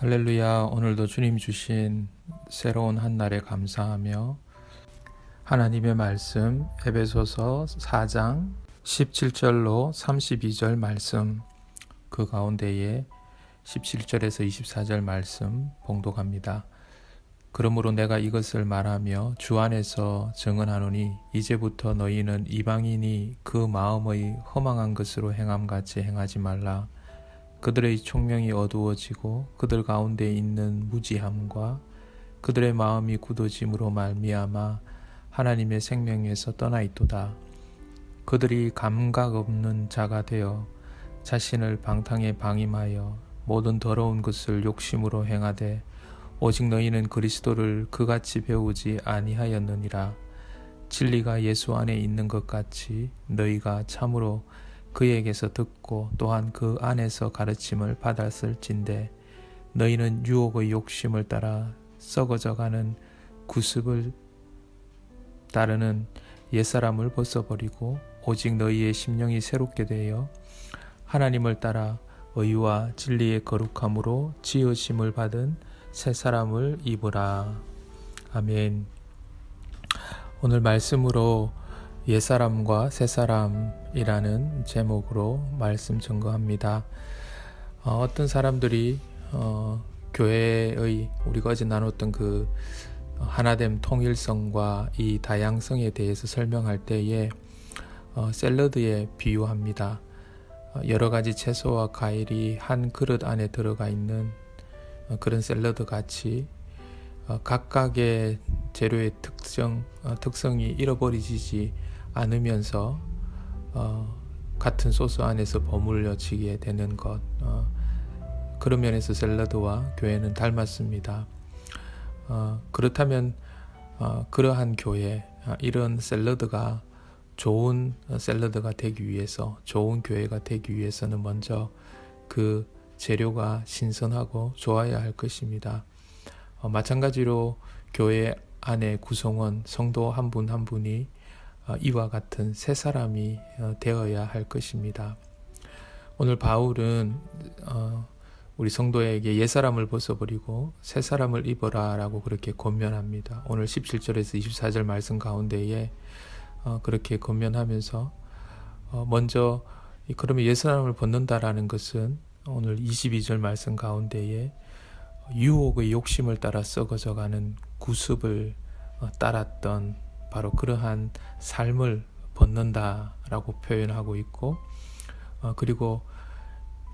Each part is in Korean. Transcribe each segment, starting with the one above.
할렐루야. 오늘도 주님 주신 새로운 한 날에 감사하며 하나님의 말씀 에베소서 4장 17절로 32절 말씀, 그 가운데에 17절에서 24절 말씀 봉독합니다. 그러므로 내가 이것을 말하며 주 안에서 증언하노니 이제부터 너희는 이방인이 그 마음의 허망한 것으로 행함같이 행하지 말라. 그들의 총명이 어두워지고 그들 가운데 있는 무지함과 그들의 마음이 굳어짐으로 말미암아 하나님의 생명에서 떠나 있도다. 그들이 감각 없는 자가 되어 자신을 방탕에 방임하여 모든 더러운 것을 욕심으로 행하되 오직 너희는 그리스도를 그같이 배우지 아니하였느니라. 진리가 예수 안에 있는 것 같이 너희가 참으로 그에게서 듣고 또한 그 안에서 가르침을 받았을진대 너희는 유혹의 욕심을 따라 썩어져가는 구습을 따르는 옛사람을 벗어버리고 오직 너희의 심령이 새롭게 되어 하나님을 따라 의와 진리의 거룩함으로 지으심을 받은 새 사람을 입으라. 아멘. 오늘 말씀으로 옛사람과 새사람이라는 제목으로 말씀 증거합니다. 어떤 사람들이 교회의 우리가 어제 나눴던 그 하나됨 통일성과 이 다양성에 대해서 설명할 때에 샐러드에 비유합니다. 여러 가지 채소와 과일이 한 그릇 안에 들어가 있는 그런 샐러드 같이 각각의 재료의 특성이 잃어버리지 않으면서 같은 소스 안에서 버무려지게 되는 것, 그런 면에서 샐러드와 교회는 닮았습니다. 그렇다면 그러한 교회, 이런 샐러드가 좋은 샐러드가 되기 위해서, 좋은 교회가 되기 위해서는 먼저 그 재료가 신선하고 좋아야 할 것입니다. 마찬가지로 교회 안에 구성원, 성도 한 분 한 분이 이와 같은 새 사람이 되어야 할 것입니다. 오늘 바울은 우리 성도에게 옛사람을 벗어버리고 새 사람을 입어라 라고 그렇게 권면합니다. 오늘 17절에서 24절 말씀 가운데에 그렇게 권면하면서 먼저 그러면 옛사람을 벗는다라는 것은 오늘 22절 말씀 가운데에 유혹의 욕심을 따라 썩어져가는 구습을 따랐던 바로 그러한 삶을 벗는다라고 표현하고 있고, 그리고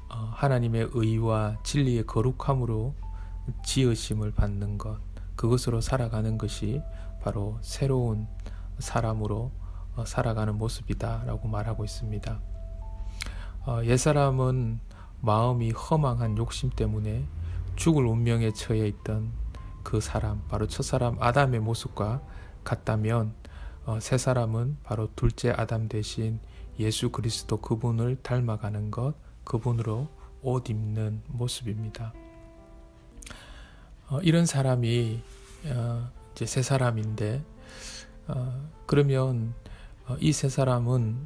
하나님의 의와 진리의 거룩함으로 지으심을 받는 것, 그것으로 살아가는 것이 바로 새로운 사람으로 살아가는 모습이다라고 말하고 있습니다. 옛사람은 마음이 허망한 욕심 때문에 죽을 운명에 처해 있던 그 사람, 바로 첫사람 아담의 모습과 같다면 새 사람은 바로 둘째 아담 대신 예수 그리스도 그분을 닮아가는 것, 그분으로 옷 입는 모습입니다. 이런 사람이 이제 새 사람인데, 그러면 이 새 사람은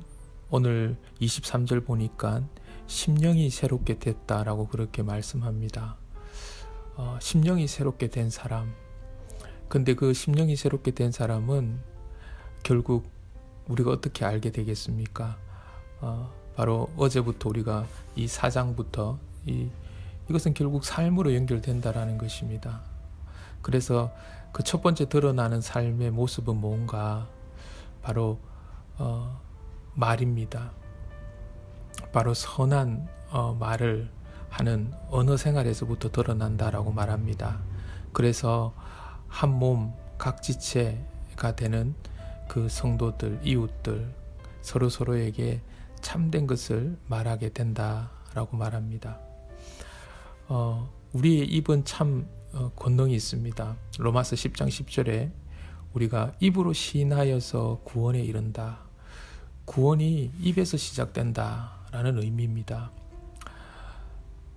오늘 23절 보니까 심령이 새롭게 됐다라고 그렇게 말씀합니다. 심령이 새롭게 된 사람. 근데 그 심령이 새롭게 된 사람은 결국 우리가 어떻게 알게 되겠습니까? 바로 어제부터 우리가 이 4장부터 이것은 결국 삶으로 연결된다라는 것입니다. 그래서 그 첫 번째 드러나는 삶의 모습은 뭔가? 바로 말입니다. 바로 선한 말을 하는 언어 생활에서부터 드러난다라고 말합니다. 그래서 한 몸 각지체가 되는 그 성도들, 이웃들, 서로에게 참된 것을 말하게 된다라고 말합니다. 우리의 입은 참 권능이 있습니다. 로마서 10장 10절에 우리가 입으로 시인하여서 구원에 이른다. 구원이 입에서 시작된다라는 의미입니다.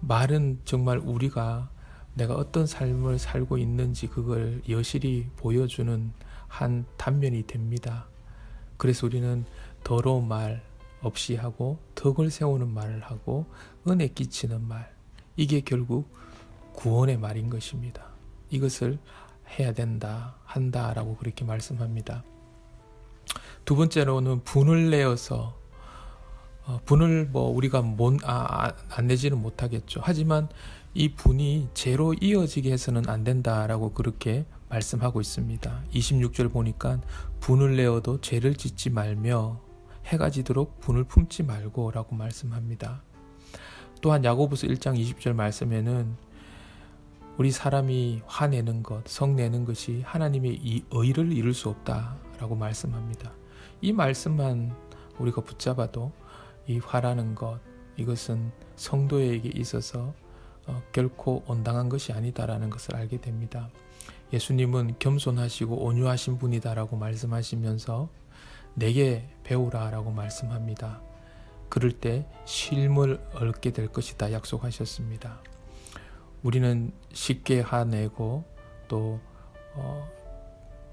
말은 정말 우리가 내가 어떤 삶을 살고 있는지 그걸 여실히 보여주는 한 단면이 됩니다. 그래서 우리는 더러운 말 없이 하고 덕을 세우는 말을 하고 은혜 끼치는 말, 이게 결국 구원의 말인 것입니다. 이것을 해야 된다, 한다라고 그렇게 말씀합니다. 두 번째로는 분을 내어서 분을 우리가 안 내지는 못하겠죠. 하지만 이 분이 죄로 이어지게 해서는 안 된다라고 그렇게 말씀하고 있습니다. 26절 보니까 분을 내어도 죄를 짓지 말며 해가 지도록 분을 품지 말고 라고 말씀합니다. 또한 야고보서 1장 20절 말씀에는 우리 사람이 화내는 것, 성내는 것이 하나님의 이 의를 이룰 수 없다라고 말씀합니다. 이 말씀만 우리가 붙잡아도 이 화라는 것, 이것은 성도에게 있어서 결코 온당한 것이 아니다라는 것을 알게 됩니다. 예수님은 겸손하시고 온유하신 분이다라고 말씀하시면서 내게 배우라라고 말씀합니다. 그럴 때 쉼을 얻게 될 것이다 약속하셨습니다. 우리는 쉽게 화내고 또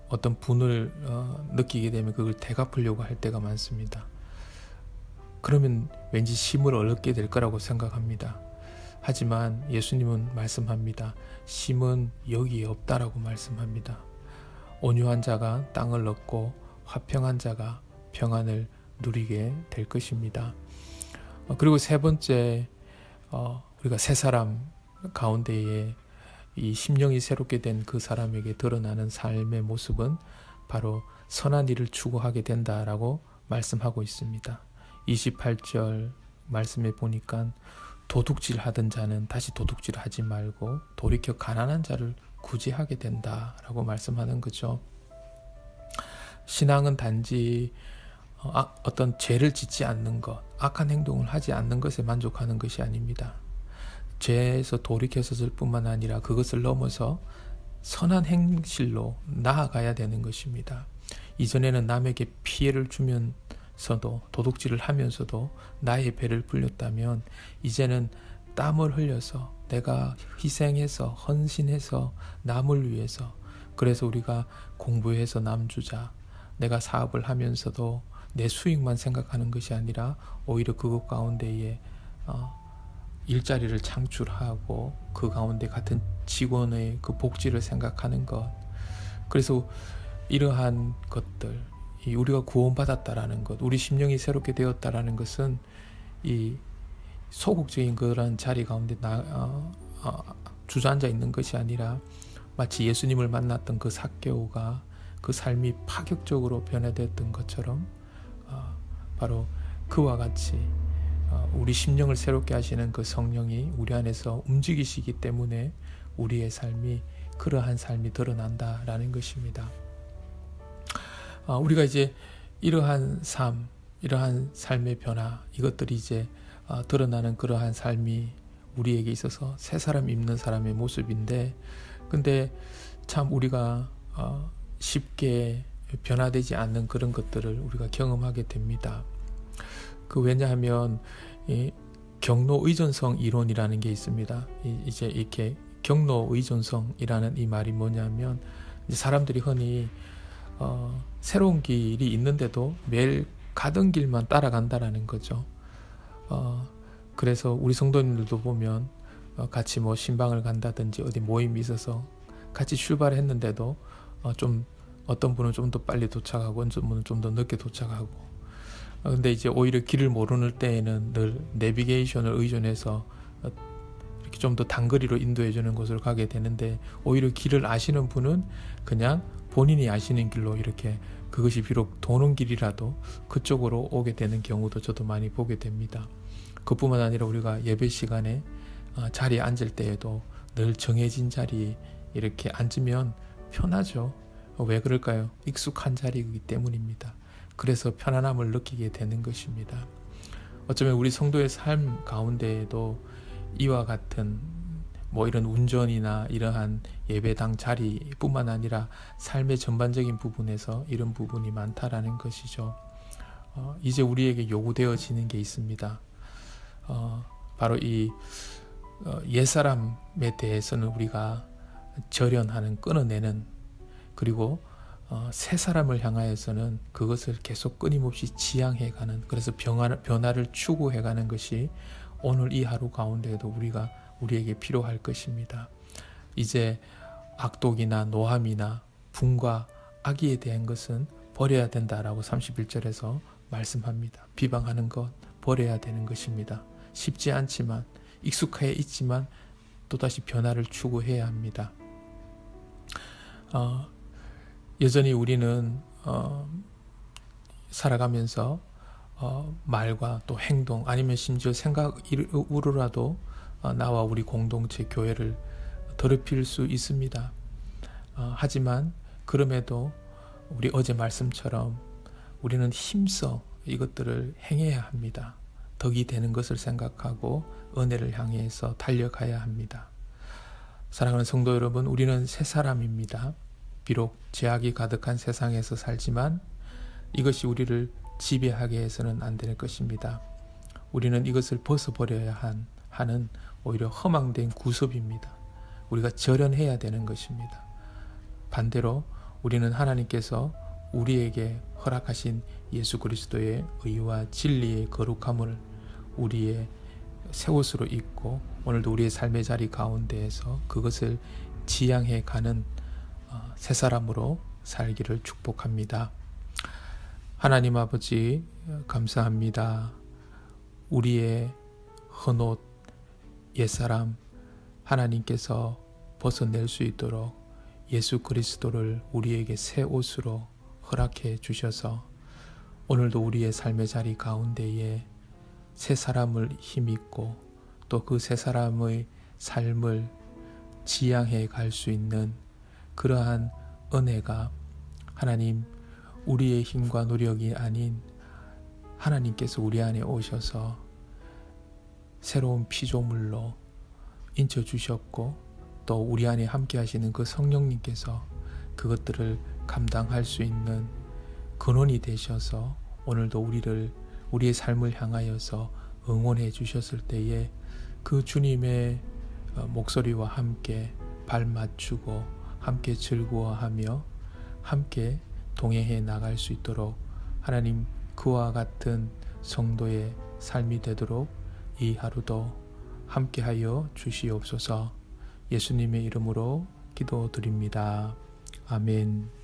어떤 분을 느끼게 되면 그걸 되갚으려고 할 때가 많습니다. 그러면 왠지 쉼을 얻게 될 거라고 생각합니다. 하지만 예수님은 말씀합니다. 쉼은 여기에 없다라고 말씀합니다. 온유한 자가 땅을 얻고 화평한 자가 평안을 누리게 될 것입니다. 그리고 세 번째, 우리가 새 사람 가운데에 이 심령이 새롭게 된 그 사람에게 드러나는 삶의 모습은 바로 선한 일을 추구하게 된다라고 말씀하고 있습니다. 28절 말씀에 보니까 도둑질 하던 자는 다시 도둑질 하지 말고 돌이켜 가난한 자를 구제하게 된다라고 말씀하는 거죠. 신앙은 단지 어떤 죄를 짓지 않는 것, 악한 행동을 하지 않는 것에 만족하는 것이 아닙니다. 죄에서 돌이켜서질 뿐만 아니라 그것을 넘어서 선한 행실로 나아가야 되는 것입니다. 이전에는 남에게 피해를 주면서도 도둑질을 하면서도 나의 배를 불렸다면 이제는 땀을 흘려서 내가 희생해서 헌신해서 남을 위해서, 그래서 우리가 공부해서 남 주자, 내가 사업을 하면서도 내 수익만 생각하는 것이 아니라 오히려 그것 가운데에 일자리를 창출하고 그 가운데 같은 직원의 그 복지를 생각하는 것, 그래서 이러한 것들, 우리가 구원받았다라는 것, 우리 심령이 새롭게 되었다라는 것은 이 소극적인 그런 자리 가운데 주저앉아 있는 것이 아니라 마치 예수님을 만났던 그 삭개오가 그 삶이 파격적으로 변화되었던 것처럼 바로 그와 같이 우리 심령을 새롭게 하시는 그 성령이 우리 안에서 움직이시기 때문에 우리의 삶이 그러한 삶이 드러난다라는 것입니다. 우리가 이제 이러한 삶, 이러한 삶의 변화, 이것들이 이제 드러나는 그러한 삶이 우리에게 있어서 새 사람 입는 사람의 모습인데, 근데 참 우리가 쉽게 변화되지 않는 그런 것들을 우리가 경험하게 됩니다. 왜냐하면 경로 의존성 이론이라는 게 있습니다. 이제 이렇게 경로 의존성이라는 이 말이 뭐냐면, 사람들이 흔히 새로운 길이 있는데도 매일 가던 길만 따라간다라는 거죠. 그래서 우리 성도님들도 보면 같이 신방을 간다든지 어디 모임이 있어서 같이 출발했는데도 좀 어떤 분은 좀 더 빨리 도착하고 어떤 분은 좀 더 늦게 도착하고, 근데 이제 오히려 길을 모르는 때에는 늘 내비게이션을 의존해서 이렇게 좀 더 단거리로 인도해 주는 곳으로 가게 되는데, 오히려 길을 아시는 분은 그냥 본인이 아시는 길로 이렇게, 그것이 비록 도는 길이라도 그쪽으로 오게 되는 경우도 저도 많이 보게 됩니다. 그뿐만 아니라 우리가 예배 시간에 자리에 앉을 때에도 늘 정해진 자리에 이렇게 앉으면 편하죠. 왜 그럴까요? 익숙한 자리이기 때문입니다. 그래서 편안함을 느끼게 되는 것입니다. 어쩌면 우리 성도의 삶 가운데에도 이와 같은 이런 운전이나 이러한 예배당 자리뿐만 아니라 삶의 전반적인 부분에서 이런 부분이 많다라는 것이죠. 이제 우리에게 요구되어지는 게 있습니다. 바로 이 옛사람에 대해서는 우리가 절연하는, 끊어내는, 그리고 새 사람을 향하여서는 그것을 계속 끊임없이 지향해가는, 그래서 변화를 추구해가는 것이 오늘 이 하루 가운데에도 우리에게 필요할 것입니다. 이제 악독이나 노함이나 분과 악의에 대한 것은 버려야 된다라고 31절에서 말씀합니다. 비방하는 것 버려야 되는 것입니다. 쉽지 않지만 익숙해 있지만 또다시 변화를 추구해야 합니다. 여전히 우리는 살아가면서 말과 또 행동 아니면 심지어 생각으로라도 나와 우리 공동체 교회를 더럽힐 수 있습니다. 하지만 그럼에도 우리 어제 말씀처럼 우리는 힘써 이것들을 행해야 합니다. 덕이 되는 것을 생각하고 은혜를 향해서 달려가야 합니다. 사랑하는 성도 여러분, 우리는 새 사람입니다. 비록 죄악이 가득한 세상에서 살지만 이것이 우리를 지배하게 해서는 안 될 것입니다. 우리는 이것을 벗어버려야 하는 오히려 허망된 구습입니다. 우리가 절연해야 되는 것입니다. 반대로 우리는 하나님께서 우리에게 허락하신 예수 그리스도의 의와 진리의 거룩함을 우리의 새 옷으로 입고 오늘도 우리의 삶의 자리 가운데에서 그것을 지향해 가는 새 사람으로 살기를 축복합니다. 하나님 아버지 감사합니다. 우리의 헌옷 옛사람 하나님께서 벗어낼 수 있도록 예수 그리스도를 우리에게 새 옷으로 허락해 주셔서 오늘도 우리의 삶의 자리 가운데에 새 사람을 힘입고 또 그 새 사람의 삶을 지향해 갈 수 있는 그러한 은혜가 하나님 우리의 힘과 노력이 아닌 하나님께서 우리 안에 오셔서 새로운 피조물로 인쳐주셨고 또 우리 안에 함께 하시는 그 성령님께서 그것들을 감당할 수 있는 근원이 되셔서 오늘도 우리의 삶을 향하여서 응원해 주셨을 때에 그 주님의 목소리와 함께 발 맞추고 함께 즐거워하며 함께 동행해 나갈 수 있도록 하나님 그와 같은 성도의 삶이 되도록 이 하루도 함께하여 주시옵소서. 예수님의 이름으로 기도드립니다. 아멘.